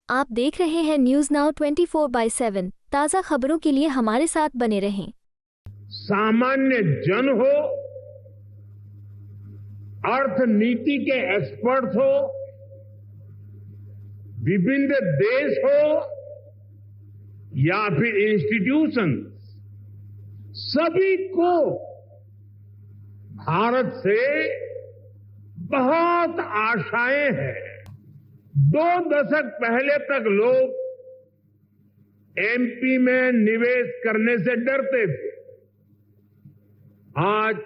आप देख रहे हैं न्यूज नाउ 24/7 ताज़ा खबरों के लिए हमारे साथ बने रहें। सामान्य जन हो, अर्थनीति के एक्सपर्ट हो, विभिन्न देश हो या फिर इंस्टीट्यूशन, सभी को भारत से बहुत आशाएं हैं। 2 दशक पहले तक लोग एमपी में निवेश करने से डरते थे। आज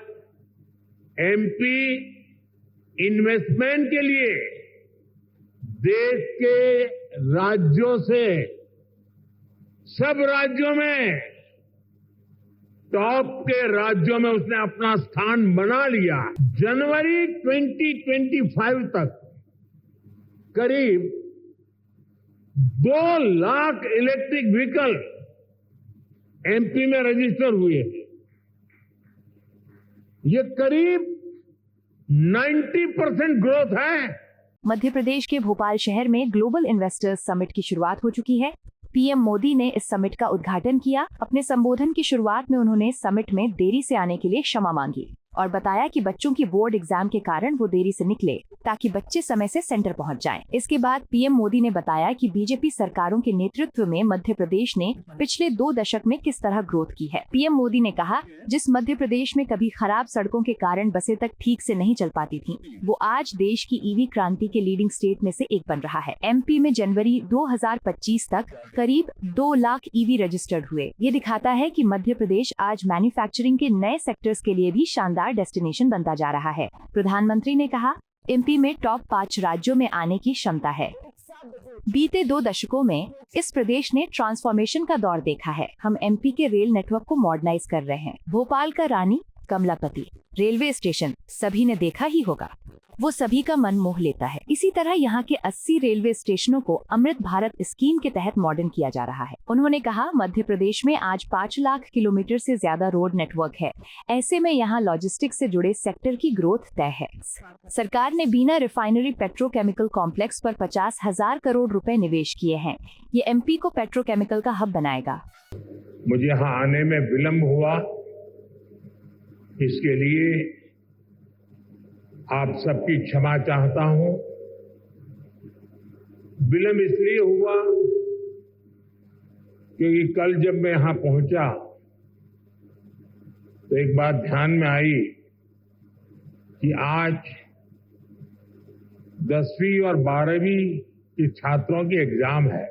एमपी इन्वेस्टमेंट के लिए देश के राज्यों से सब राज्यों में टॉप के राज्यों में उसने अपना स्थान बना लिया। जनवरी 2025 तक करीब 2 लाख इलेक्ट्रिक व्हीकल एमपी में रजिस्टर हुए। ये करीब 90% ग्रोथ है। मध्य प्रदेश के भोपाल शहर में ग्लोबल इन्वेस्टर्स समिट की शुरुआत हो चुकी है। पीएम मोदी ने इस समिट का उद्घाटन किया। अपने संबोधन की शुरुआत में उन्होंने समिट में देरी से आने के लिए क्षमा मांगी और बताया कि बच्चों की बोर्ड एग्जाम के कारण वो देरी से निकले ताकि बच्चे समय से सेंटर पहुंच जाएं। इसके बाद पीएम मोदी ने बताया कि बीजेपी सरकारों के नेतृत्व में मध्य प्रदेश ने पिछले 2 दशक में किस तरह ग्रोथ की है। पीएम मोदी ने कहा, जिस मध्य प्रदेश में कभी खराब सड़कों के कारण बसें तक ठीक से नहीं चल पाती थीं, वो आज देश की ईवी क्रांति के लीडिंग स्टेट में से एक बन रहा है। एमपी में जनवरी 2025 तक करीब 2 लाख ईवी रजिस्टर्ड हुए। ये दिखाता है कि मध्य प्रदेश आज मैन्युफैक्चरिंग के नए सेक्टर्स के लिए भी शानदार डेस्टिनेशन बनता जा रहा है। प्रधानमंत्री ने कहा, एमपी में टॉप 5 राज्यों में आने की क्षमता है। बीते 2 दशकों में इस प्रदेश ने ट्रांसफॉर्मेशन का दौर देखा है। हम एमपी के रेल नेटवर्क को मॉडर्नाइज कर रहे हैं। भोपाल का रानी कमलापति रेलवे स्टेशन सभी ने देखा ही होगा, वो सभी का मन मोह लेता है। इसी तरह यहाँ के 80 रेलवे स्टेशनों को अमृत भारत स्कीम के तहत मॉडर्न किया जा रहा है। उन्होंने कहा, मध्य प्रदेश में आज 5 लाख किलोमीटर से ज्यादा रोड नेटवर्क है। ऐसे में यहाँ लॉजिस्टिक्स से जुड़े सेक्टर की ग्रोथ तय है। सरकार ने बीना रिफाइनरी पेट्रोकेमिकल कॉम्प्लेक्स पर 50,000 करोड़ रुपए निवेश किए हैं। ये एमपी को पेट्रोकेमिकल का हब बनाएगा। मुझे यहाँ आने में विलम्ब हुआ, इसके लिए आप सबकी क्षमा चाहता हूं। विलम्ब इसलिए हुआ क्योंकि कल जब मैं यहां पहुंचा तो एक बात ध्यान में आई कि आज 10वीं और 12वीं के छात्रों की एग्जाम है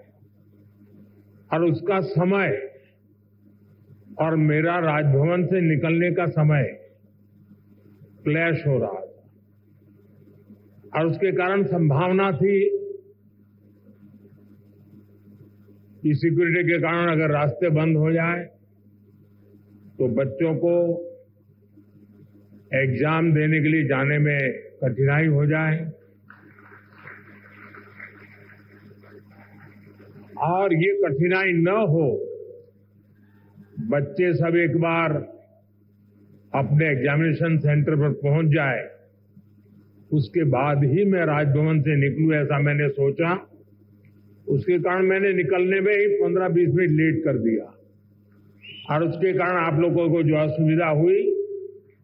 और उसका समय और मेरा राजभवन से निकलने का समय क्लैश हो रहा था और उसके कारण संभावना थी कि सिक्योरिटी के कारण अगर रास्ते बंद हो जाए तो बच्चों को एग्जाम देने के लिए जाने में कठिनाई हो जाए। और ये कठिनाई न हो, बच्चे सब एक बार अपने एग्जामिनेशन सेंटर पर पहुंच जाए, उसके बाद ही मैं राजभवन से निकलूं, ऐसा मैंने सोचा। उसके कारण मैंने निकलने में ही 15-20 मिनट लेट कर दिया और उसके कारण आप लोगों को जो असुविधा हुई,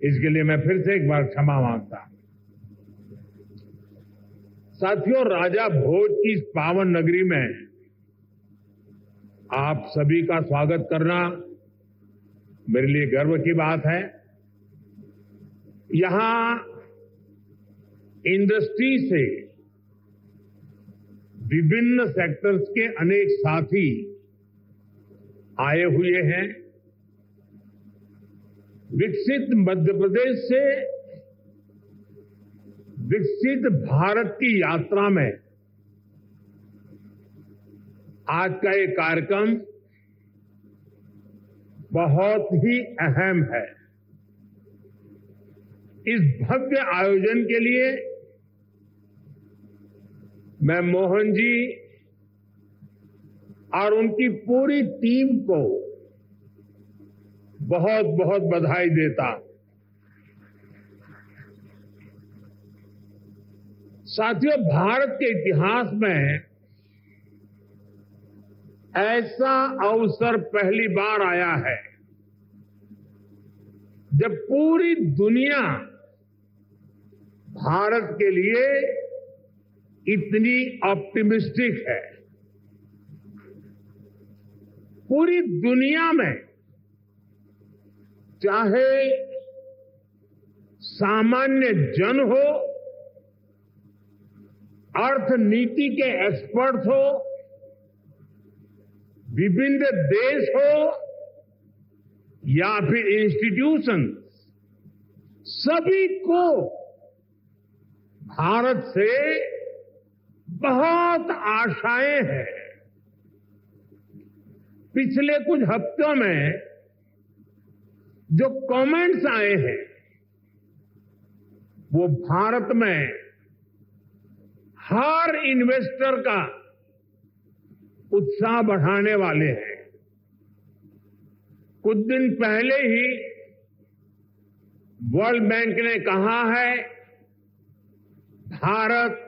इसके लिए मैं फिर से एक बार क्षमा मांगता हूं। साथियों, राजा भोज की इस पावन नगरी में आप सभी का स्वागत करना मेरे लिए गर्व की बात है। यहां इंडस्ट्री से विभिन्न सेक्टर्स के अनेक साथी आए हुए हैं। विकसित मध्य प्रदेश से विकसित भारत की यात्रा में आज का ये कार्यक्रम बहुत ही अहम है। इस भव्य आयोजन के लिए मैं मोहन जी और उनकी पूरी टीम को बहुत बहुत बधाई देता। साथियों, भारत के इतिहास में ऐसा अवसर पहली बार आया है जब पूरी दुनिया भारत के लिए इतनी ऑप्टिमिस्टिक है। पूरी दुनिया में चाहे सामान्य जन हो, अर्थनीति के एक्सपर्ट हो, विभिन्न देश हो या फिर इंस्टीट्यूशन, सभी को भारत से बहुत आशाएं हैं। पिछले कुछ हफ्तों में जो कमेंट्स आए हैं वो भारत में हर इन्वेस्टर का उत्साह बढ़ाने वाले हैं। कुछ दिन पहले ही वर्ल्ड बैंक ने कहा है भारत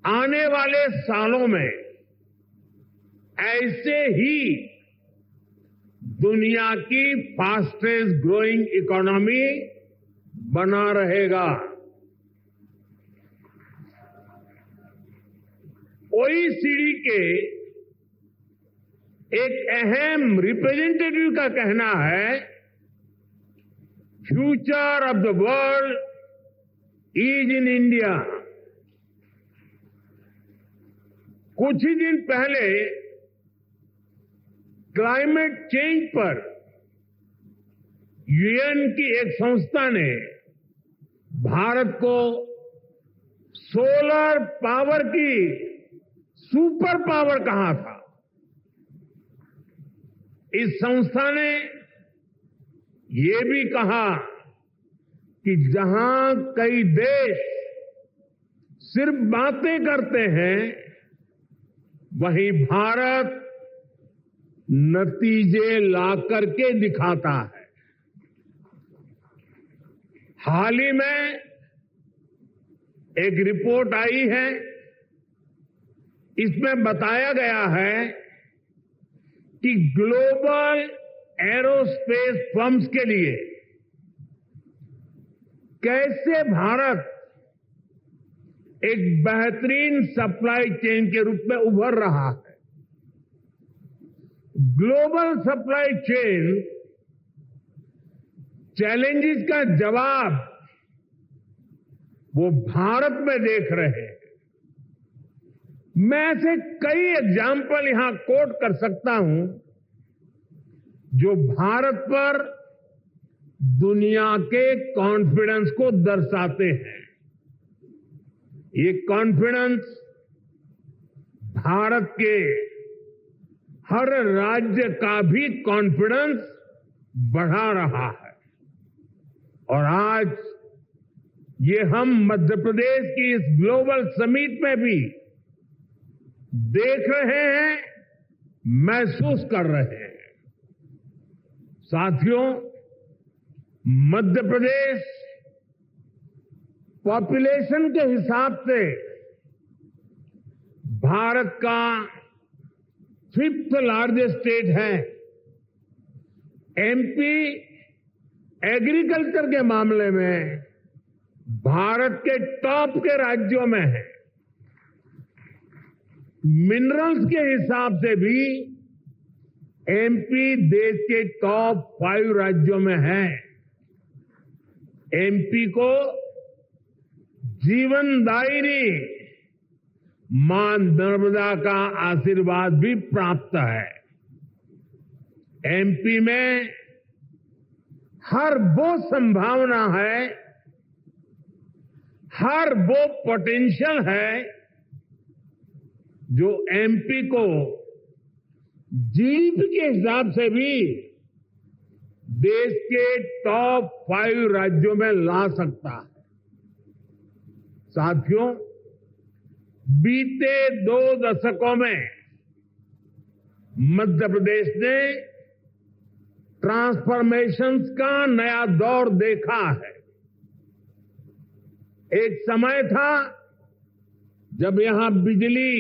आने वाले सालों में ऐसे ही दुनिया की फास्टेस्ट ग्रोइंग इकोनॉमी बना रहेगा। ओईसीडी के एक अहम रिप्रेजेंटेटिव का कहना है future of the world is in India. कुछ ही दिन पहले क्लाइमेट चेंज पर यूएन की एक संस्था ने भारत को सोलर पावर की सुपर पावर कहा था। इस संस्था ने ये भी कहा कि जहां कई देश सिर्फ बातें करते हैं, वहीं भारत नतीजे ला करके दिखाता है। हाल ही में एक रिपोर्ट आई है, इसमें बताया गया है कि ग्लोबल एरोस्पेस फर्म्स के लिए कैसे भारत एक बेहतरीन सप्लाई चेन के रूप में उभर रहा है। ग्लोबल सप्लाई चेन चैलेंजेस का जवाब वो भारत में देख रहे हैं। मैं ऐसे कई एग्जाम्पल यहां कोट कर सकता हूं जो भारत पर दुनिया के कॉन्फिडेंस को दर्शाते हैं। ये कॉन्फिडेंस भारत के हर राज्य का भी कॉन्फिडेंस बढ़ा रहा है। और आज ये हम मध्य प्रदेश की इस ग्लोबल समिट में भी देख रहे हैं, महसूस कर रहे हैं। साथियों, मध्य प्रदेश पॉपुलेशन के हिसाब से भारत का 5th लार्जेस्ट स्टेट है। एमपी एग्रीकल्चर के मामले में भारत के टॉप के राज्यों में है। मिनरल्स के हिसाब से भी एमपी देश के टॉप 5 राज्यों में है। एमपी को जीवनदायिनी मां नर्मदा का आशीर्वाद भी प्राप्त है। एमपी में हर वो संभावना है, हर वो पोटेंशियल है जो एमपी को जीडीपी के हिसाब से भी देश के टॉप 5 राज्यों में ला सकता है। साथियों, बीते 2 दशकों में मध्य प्रदेश ने ट्रांसफॉर्मेशंस का नया दौर देखा है। एक समय था जब यहां बिजली,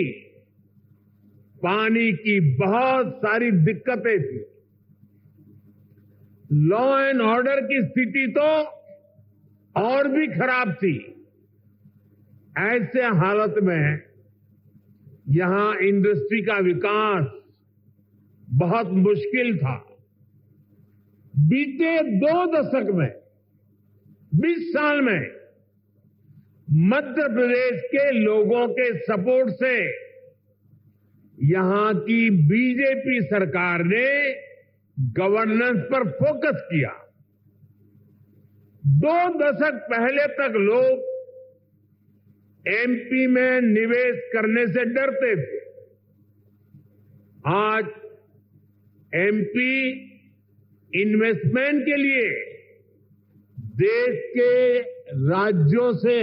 पानी की बहुत सारी दिक्कतें थी। लॉ एंड ऑर्डर की स्थिति तो और भी खराब थी। ऐसे हालत में यहां इंडस्ट्री का विकास बहुत मुश्किल था। बीते 2 दशक में, 20 साल में मध्य प्रदेश के लोगों के सपोर्ट से यहां की बीजेपी सरकार ने गवर्नेंस पर फोकस किया। 2 दशक पहले तक लोग एमपी में निवेश करने से डरते थे। आज एमपी इन्वेस्टमेंट के लिए देश के राज्यों से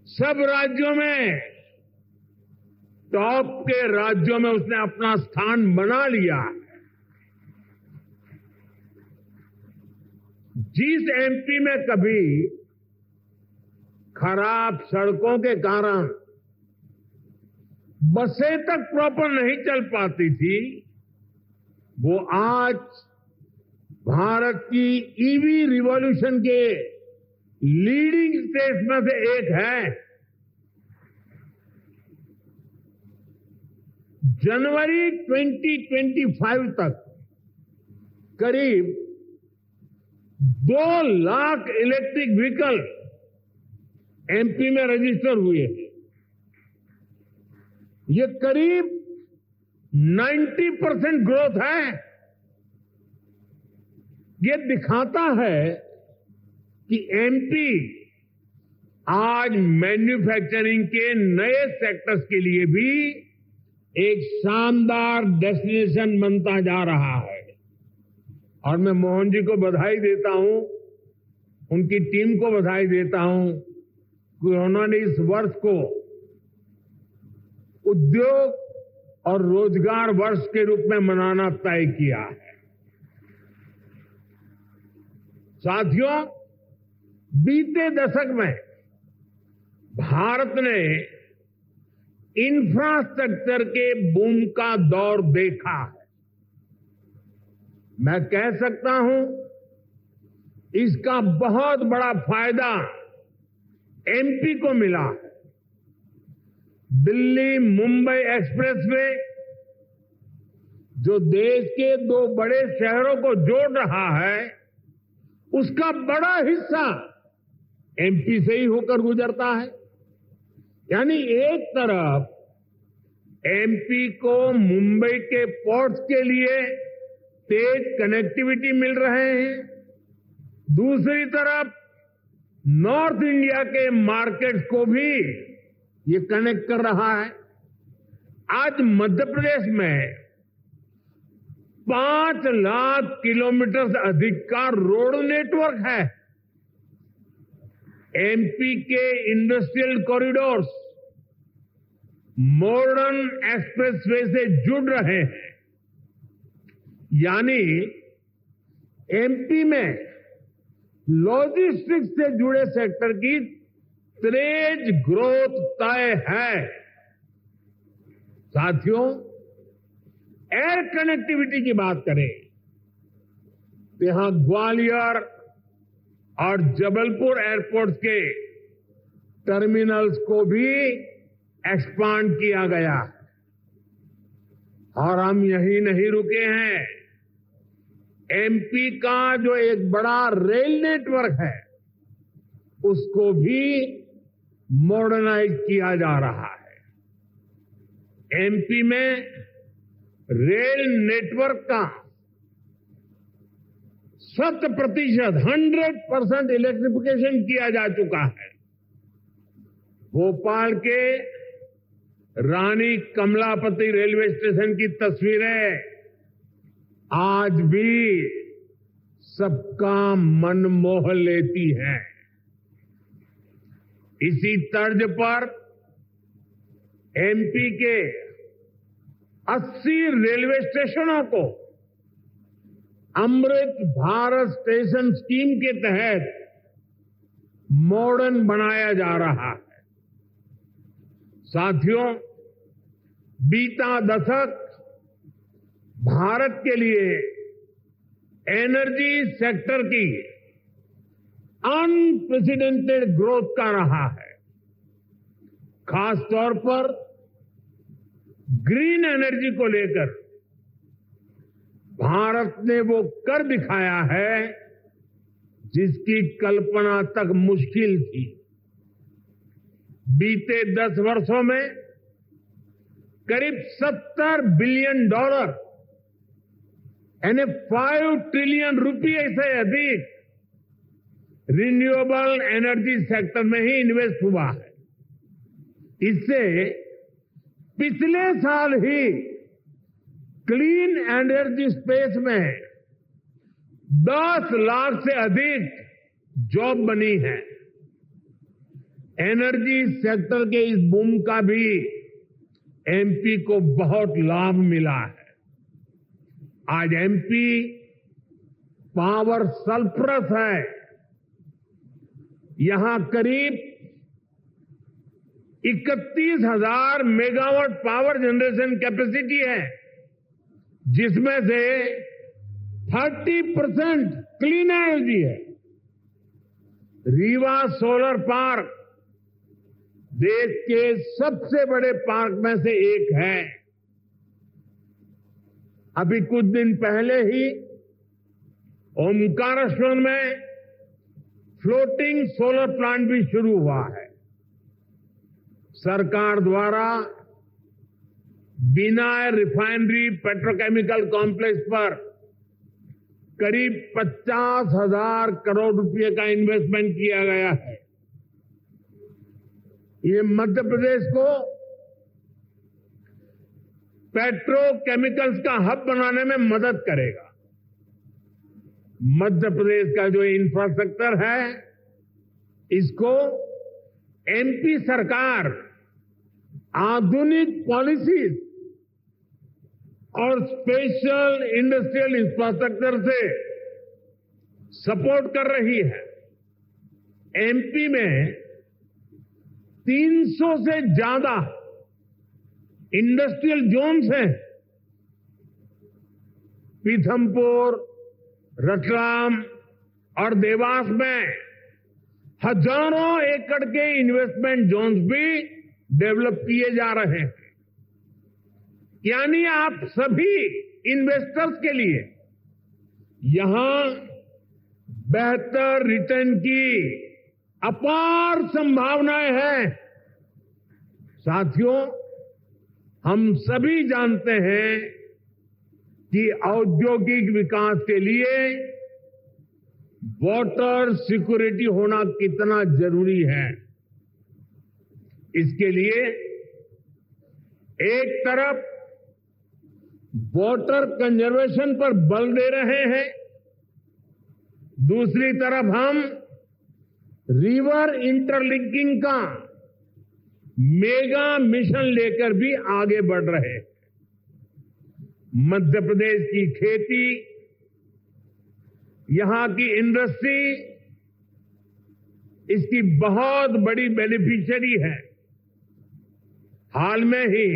सब राज्यों में टॉप के राज्यों में उसने अपना स्थान बना लिया है। जिस एमपी में कभी खराब सड़कों के कारण बसें तक प्रॉपर नहीं चल पाती थी, वो आज भारत की ईवी रिवॉल्यूशन के लीडिंग स्टेट्स में से एक है। जनवरी 2025 तक करीब 2 लाख इलेक्ट्रिक व्हीकल एमपी में रजिस्टर हुए। ये करीब 90% ग्रोथ है। ये दिखाता है कि एमपी आज मैन्युफैक्चरिंग के नए सेक्टर्स के लिए भी एक शानदार डेस्टिनेशन बनता जा रहा है। और मैं मोहन जी को बधाई देता हूं, उनकी टीम को बधाई देता हूं कि उन्होंने इस वर्ष को उद्योग और रोजगार वर्ष के रूप में मनाना तय किया है। साथियों, बीते दशक में भारत ने इंफ्रास्ट्रक्चर के बूम का दौर देखा है। मैं कह सकता हूं इसका बहुत बड़ा फायदा एमपी को मिला है। दिल्ली मुंबई एक्सप्रेसवे जो देश के 2 बड़े शहरों को जोड़ रहा है, उसका बड़ा हिस्सा एमपी से ही होकर गुजरता है। यानी एक तरफ एमपी को मुंबई के पोर्ट्स के लिए तेज कनेक्टिविटी मिल रहे हैं, दूसरी तरफ नॉर्थ इंडिया के मार्केट्स को भी ये कनेक्ट कर रहा है। आज मध्य प्रदेश में 5 लाख किलोमीटर से अधिक का रोड नेटवर्क है। एमपी के इंडस्ट्रियल कॉरिडोर्स मॉडर्न एक्सप्रेसवे से जुड़ रहे हैं। यानी एमपी में लॉजिस्टिक्स से जुड़े सेक्टर की तेज ग्रोथ तय है। साथियों, एयर कनेक्टिविटी की बात करें तो यहां ग्वालियर और जबलपुर एयरपोर्ट के टर्मिनल्स को भी एक्सपांड किया गया। और हम यही नहीं रुके हैं। एमपी का जो एक बड़ा रेल नेटवर्क है, उसको भी मॉडर्नाइज किया जा रहा है। एमपी में रेल नेटवर्क का 100% इलेक्ट्रिफिकेशन किया जा चुका है। भोपाल के रानी कमलापति रेलवे स्टेशन की तस्वीरें आज भी सबका मन मोह लेती हैं। इसी तर्ज पर एमपी के 80 रेलवे स्टेशनों को अमृत भारत स्टेशन स्कीम के तहत मॉडर्न बनाया जा रहा है। साथियों, बीता दशक भारत के लिए एनर्जी सेक्टर की अनप्रेसिडेंटेड ग्रोथ का रहा है। खासतौर पर ग्रीन एनर्जी को लेकर भारत ने वो कर दिखाया है जिसकी कल्पना तक मुश्किल थी। बीते 10 वर्षों में करीब $70 बिलियन यानी 5 ट्रिलियन रुपये से अधिक रिन्यूएबल एनर्जी सेक्टर में ही इन्वेस्ट हुआ है। इससे पिछले साल ही क्लीन एनर्जी स्पेस में 10 लाख से अधिक जॉब बनी है। एनर्जी सेक्टर के इस बूम का भी एमपी को बहुत लाभ मिला है। आज एमपी पावर सरप्लस है। यहां करीब 31,000 मेगावाट पावर जनरेशन कैपेसिटी है, जिसमें से 30% क्लीन एनर्जी है। रीवा सोलर पार्क देश के सबसे बड़े पार्क में से एक है। अभी कुछ दिन पहले ही ओमकारेश्वर में फ्लोटिंग सोलर प्लांट भी शुरू हुआ है। सरकार द्वारा बिना रिफाइनरी पेट्रोकेमिकल कॉम्प्लेक्स पर करीब 50,000 करोड़ रुपए का इन्वेस्टमेंट किया गया है। ये मध्य प्रदेश को पेट्रोकेमिकल्स का हब बनाने में मदद करेगा। मध्य प्रदेश का जो इंफ्रास्ट्रक्चर है, इसको एमपी सरकार आधुनिक पॉलिसीज और स्पेशल इंडस्ट्रियल इंफ्रास्ट्रक्चर से सपोर्ट कर रही है। एमपी में 300 से ज्यादा इंडस्ट्रियल जोन्स हैं। पीथमपुर, रतलाम और देवास में हजारों एकड़ के इन्वेस्टमेंट जोन्स भी डेवलप किए जा रहे हैं। यानी आप सभी इन्वेस्टर्स के लिए यहां बेहतर रिटर्न की अपार संभावनाएं हैं। साथियों, हम सभी जानते हैं कि औद्योगिक विकास के लिए वाटर सिक्योरिटी होना कितना जरूरी है। इसके लिए एक तरफ वाटर कंजर्वेशन पर बल दे रहे हैं, दूसरी तरफ हम रिवर इंटरलिंकिंग का मेगा मिशन लेकर भी आगे बढ़ रहे हैं। मध्य प्रदेश की खेती, यहां की इंडस्ट्री इसकी बहुत बड़ी बेनिफिशियरी है। हाल में ही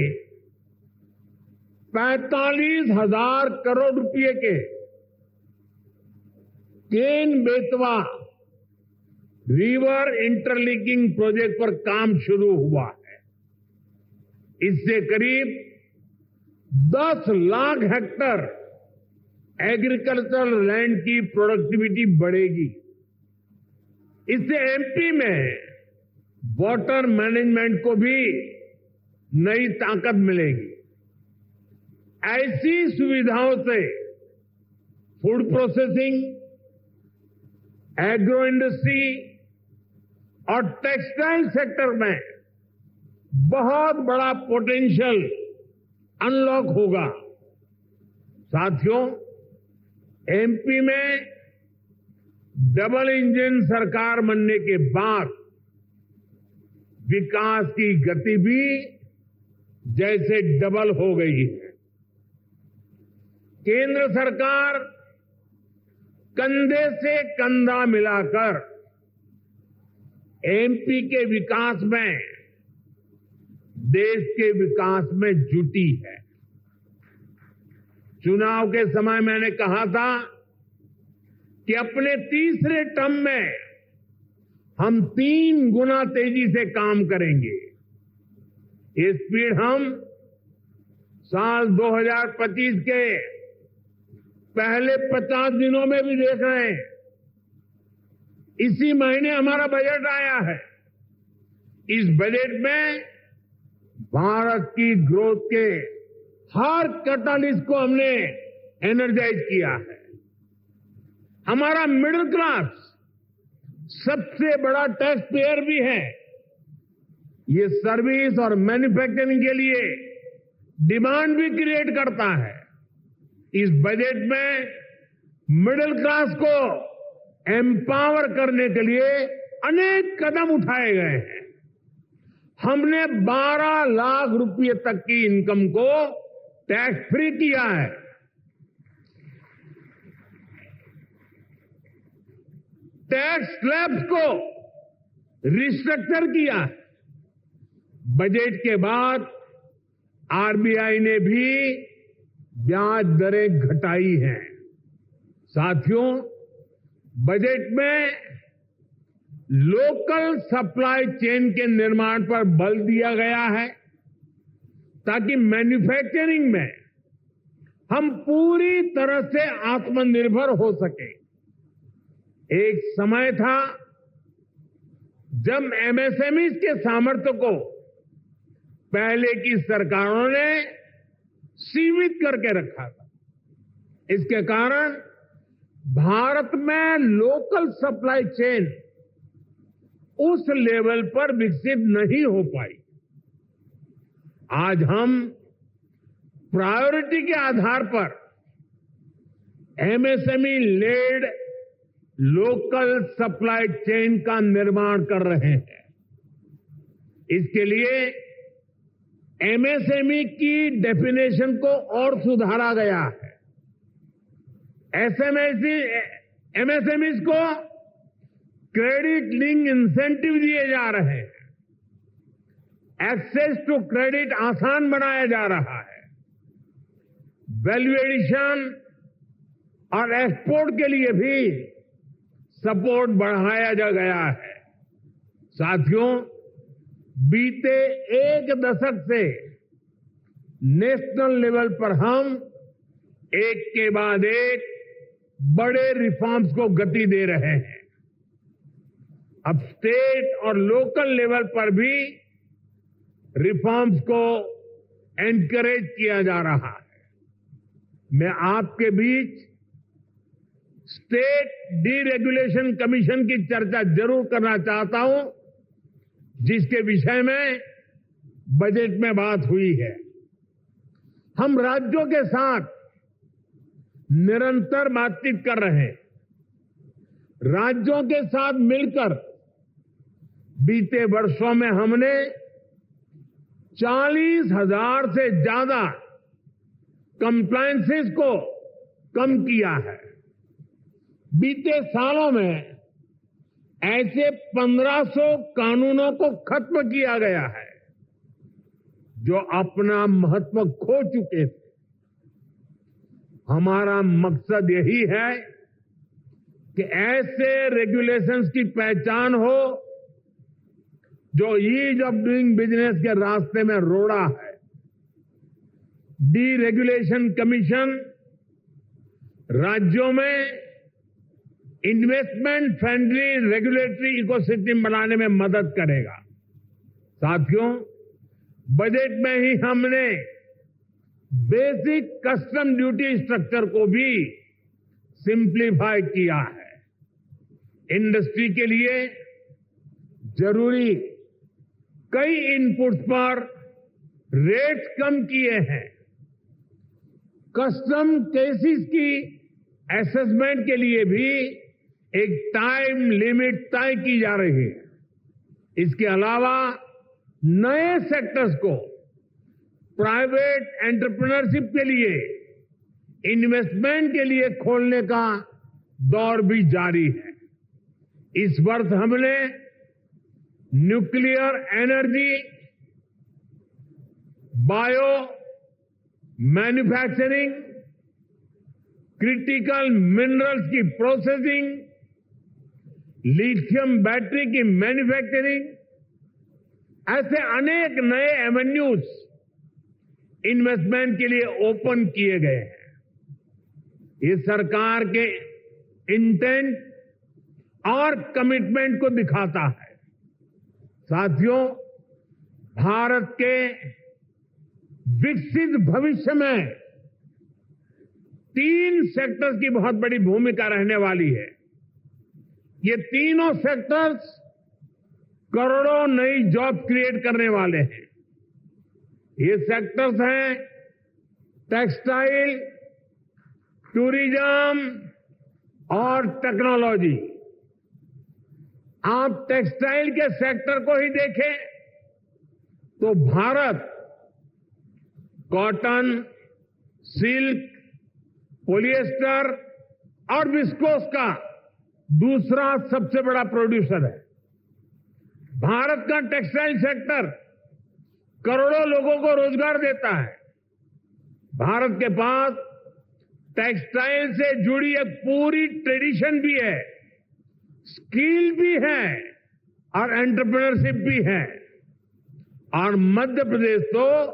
45,000 करोड़ रुपए के Ken Betwa river interlinking project पर काम शुरू हुआ है। इससे करीब 10 लाख हेक्टेयर एग्रीकल्चरल लैंड की प्रोडक्टिविटी बढ़ेगी। इससे एमपी में वाटर मैनेजमेंट को भी नई ताकत मिलेगी। ऐसी सुविधाओं से फूड प्रोसेसिंग, एग्रो इंडस्ट्री और टेक्सटाइल सेक्टर में बहुत बड़ा पोटेंशियल अनलॉक होगा। साथियों, एमपी में डबल इंजन सरकार बनने के बाद विकास की गति भी जैसे डबल हो गई है। केंद्र सरकार कंधे से कंधा मिलाकर एमपी के विकास में देश के विकास में जुटी है। चुनाव के समय मैंने कहा था कि अपने तीसरे टर्म में हम 3 गुना तेजी से काम करेंगे। ये स्पीड हम साल 2025 के पहले 50 दिनों में भी देख रहे हैं। इसी महीने हमारा बजट आया है। इस बजट में भारत की ग्रोथ के हर कैटलिस्ट को हमने एनर्जाइज किया है। हमारा मिडिल क्लास सबसे बड़ा टैक्स पेयर भी है। ये सर्विस और मैन्युफैक्चरिंग के लिए डिमांड भी क्रिएट करता है। इस बजट में मिडिल क्लास को एम्पावर करने के लिए अनेक कदम उठाए गए हैं। हमने 12 लाख रुपए तक की इनकम को टैक्स फ्री किया है। टैक्स स्लैब्स को रिस्ट्रक्चर किया है। बजट के बाद आरबीआई ने भी ब्याज दरें घटाई हैं। साथियों, बजट में लोकल सप्लाई चेन के निर्माण पर बल दिया गया है ताकि मैन्युफैक्चरिंग में हम पूरी तरह से आत्मनिर्भर हो सके। एक समय था जब एमएसएमई के सामर्थ्य को पहले की सरकारों ने सीमित करके रखा था। इसके कारण भारत में लोकल सप्लाई चेन उस लेवल पर विकसित नहीं हो पाई। आज हम प्रायोरिटी के आधार पर MSME led local supply chain का निर्माण कर रहे हैं। इसके लिए एमएसएमई की डेफिनेशन को और सुधारा गया है। एमएसएमईज को क्रेडिट लिंक इंसेंटिव दिए जा रहे हैं। एक्सेस टू क्रेडिट आसान बनाया जा रहा है। वैल्यू एडिशन और एक्सपोर्ट के लिए भी सपोर्ट बढ़ाया जा गया है। साथियों, बीते एक दशक से नेशनल लेवल पर हम एक के बाद एक बड़े रिफॉर्म्स को गति दे रहे हैं। अब स्टेट और लोकल लेवल पर भी रिफॉर्म्स को एनकरेज किया जा रहा है। मैं आपके बीच स्टेट डीरेगुलेशन कमीशन की चर्चा जरूर करना चाहता हूं, जिसके विषय में बजट में बात हुई है। हम राज्यों के साथ निरंतर बातचीत कर रहे हैं। राज्यों के साथ मिलकर बीते वर्षों में हमने 40,000 से ज्यादा कंप्लायंसेस को कम किया है। बीते सालों में ऐसे 1500 कानूनों को खत्म किया गया है जो अपना महत्व खो चुके थे। हमारा मकसद यही है कि ऐसे रेगुलेशंस की पहचान हो जो ईज ऑफ डूइंग बिजनेस के रास्ते में रोड़ा है। डीरेगुलेशन कमीशन राज्यों में इन्वेस्टमेंट फ्रेंडली रेगुलेटरी इकोसिस्टम बनाने में मदद करेगा। साथियों, बजट में ही हमने बेसिक कस्टम ड्यूटी स्ट्रक्चर को भी सिंप्लीफाई किया है। इंडस्ट्री के लिए जरूरी कई इनपुट्स पर रेट्स कम किए हैं। कस्टम केसेस की असेसमेंट के लिए भी एक टाइम लिमिट तय की जा रही है। इसके अलावा नए सेक्टर्स को प्राइवेट एंटरप्रेन्योरशिप के लिए इन्वेस्टमेंट के लिए खोलने का दौर भी जारी है। इस वर्ष हमने nuclear energy, bio manufacturing, critical minerals की प्रोसेसिंग, लिथियम बैटरी की मैन्युफैक्चरिंग, ऐसे अनेक नए एवेन्यूज इन्वेस्टमेंट के लिए ओपन किए गए हैं। ये सरकार के इंटेंट और कमिटमेंट को दिखाता है। साथियों, भारत के विकसित भविष्य में 3 सेक्टर्स की बहुत बड़ी भूमिका रहने वाली है। ये तीनों सेक्टर्स करोड़ों नई जॉब क्रिएट करने वाले हैं। ये सेक्टर्स हैं टेक्सटाइल, टूरिज्म और टेक्नोलॉजी। आप टेक्सटाइल के सेक्टर को ही देखें तो भारत कॉटन, सिल्क, पॉलिएस्टर और विस्कोस का दूसरा सबसे बड़ा प्रोड्यूसर है। भारत का टेक्सटाइल सेक्टर करोड़ों लोगों को रोजगार देता है। भारत के पास टेक्सटाइल से जुड़ी एक पूरी ट्रेडिशन भी है, स्किल भी है और एंटरप्रेन्योरशिप भी है। और मध्य प्रदेश तो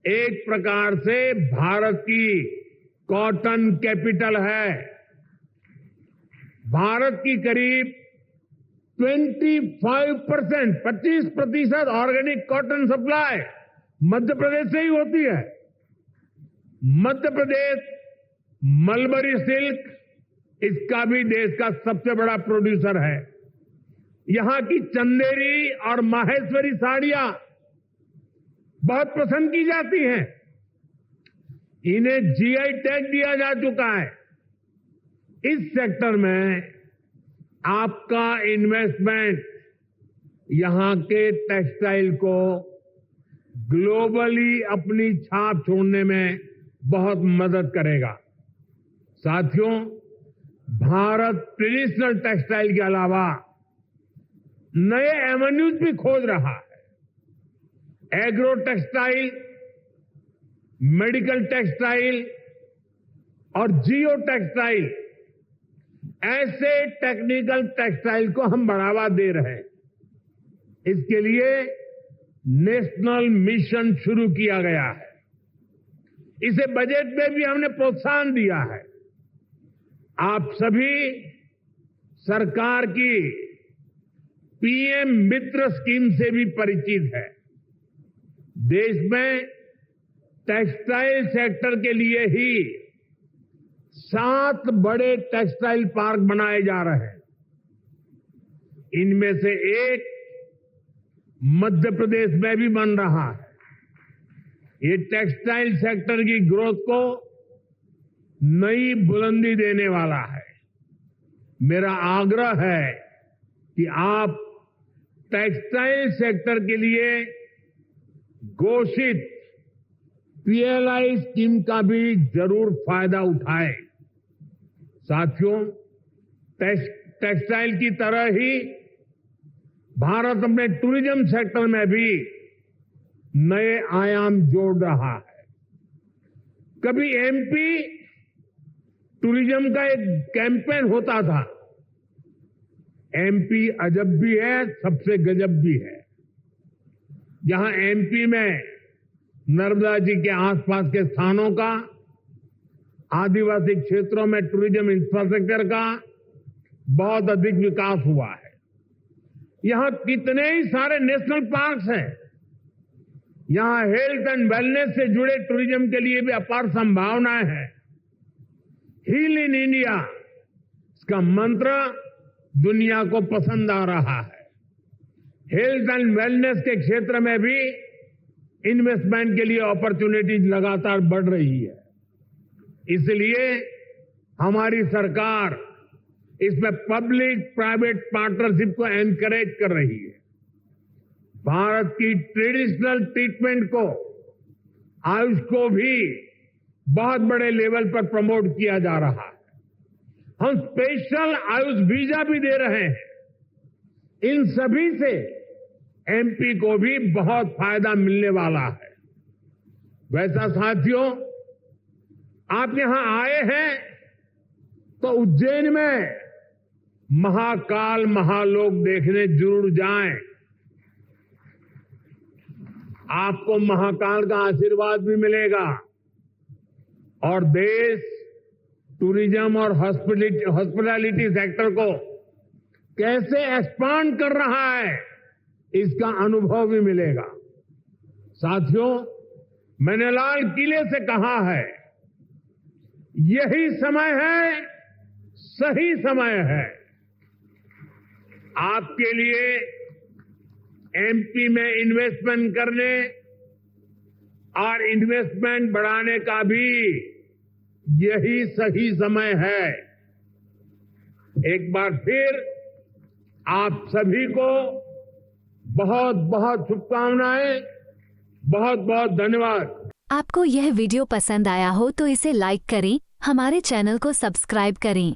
एक प्रकार से भारत की कॉटन कैपिटल है। भारत की करीब 25% organic cotton supply Madhya Pradesh से ही होती है। मध्य प्रदेश मलबरी सिल्क, इसका भी देश का सबसे बड़ा प्रोड्यूसर है। यहां की चंदेरी और माहेश्वरी साड़ियां बहुत पसंद की जाती हैं। इन्हें जीआई टैग दिया जा चुका है। इस सेक्टर में आपका इन्वेस्टमेंट यहां के टेक्सटाइल को ग्लोबली अपनी छाप छोड़ने में बहुत मदद करेगा। साथियों, भारत ट्रेडिशनल टेक्सटाइल के अलावा नए एवेन्यूज भी खोज रहा है। एग्रो टेक्सटाइल, मेडिकल टेक्सटाइल और जियो टेक्सटाइल, ऐसे टेक्निकल टेक्सटाइल को हम बढ़ावा दे रहे हैं। इसके लिए नेशनल मिशन शुरू किया गया है। इसे बजट में भी हमने प्रोत्साहन दिया है। आप सभी सरकार की पीएम मित्र स्कीम से भी परिचित है। देश में टेक्सटाइल सेक्टर के लिए ही 7 बड़े टेक्सटाइल पार्क बनाए जा रहे हैं। इनमें से एक मध्य प्रदेश में भी बन रहा है। ये टेक्सटाइल सेक्टर की ग्रोथ को नई बुलंदी देने वाला है। मेरा आग्रह है कि आप टेक्सटाइल सेक्टर के लिए घोषित पीएलआई स्कीम का भी जरूर फायदा उठाएं। साथियों, टेक्सटाइल की तरह ही भारत अपने टूरिज्म सेक्टर में भी नए आयाम जोड़ रहा है। कभी एमपी टूरिज्म का एक कैंपेन होता था, एमपी अजब भी है, सबसे गजब भी है। यहां एमपी में नर्मदा जी के आसपास के स्थानों का, आदिवासी क्षेत्रों में टूरिज्म इंफ्रास्ट्रक्चर का बहुत अधिक विकास हुआ है। यहां कितने ही सारे नेशनल पार्क्स हैं। यहां हेल्थ एंड वेलनेस से जुड़े टूरिज्म के लिए भी अपार संभावनाएं हैं। हील इन इंडिया, इसका मंत्र दुनिया को पसंद आ रहा है। हेल्थ एंड वेलनेस के क्षेत्र में भी इन्वेस्टमेंट के लिए अपॉर्चुनिटीज लगातार बढ़ रही है। इसलिए हमारी सरकार इसमें पब्लिक प्राइवेट पार्टनरशिप को एनकरेज कर रही है। भारत की ट्रेडिशनल ट्रीटमेंट को, आयुष को भी बहुत बड़े लेवल पर प्रमोट किया जा रहा है। हम स्पेशल आयुष वीजा भी दे रहे हैं। इन सभी से एमपी को भी बहुत फायदा मिलने वाला है। वैसा साथियों, आप यहां आए हैं तो उज्जैन में महाकाल महालोक देखने जरूर जाएं। आपको महाकाल का आशीर्वाद भी मिलेगा और देश टूरिज्म और हॉस्पिटैलिटी सेक्टर को कैसे एक्सपांड कर रहा है, इसका अनुभव भी मिलेगा। साथियों, मैंने लाल किले से कहा है, यही समय है, सही समय है आपके लिए एमपी में इन्वेस्टमेंट करने और इन्वेस्टमेंट बढ़ाने का भी यही सही समय है। एक बार फिर आप सभी को बहुत बहुत शुभकामनाएं, बहुत बहुत धन्यवाद। आपको यह वीडियो पसंद आया हो तो इसे लाइक करें, हमारे चैनल को सब्सक्राइब करें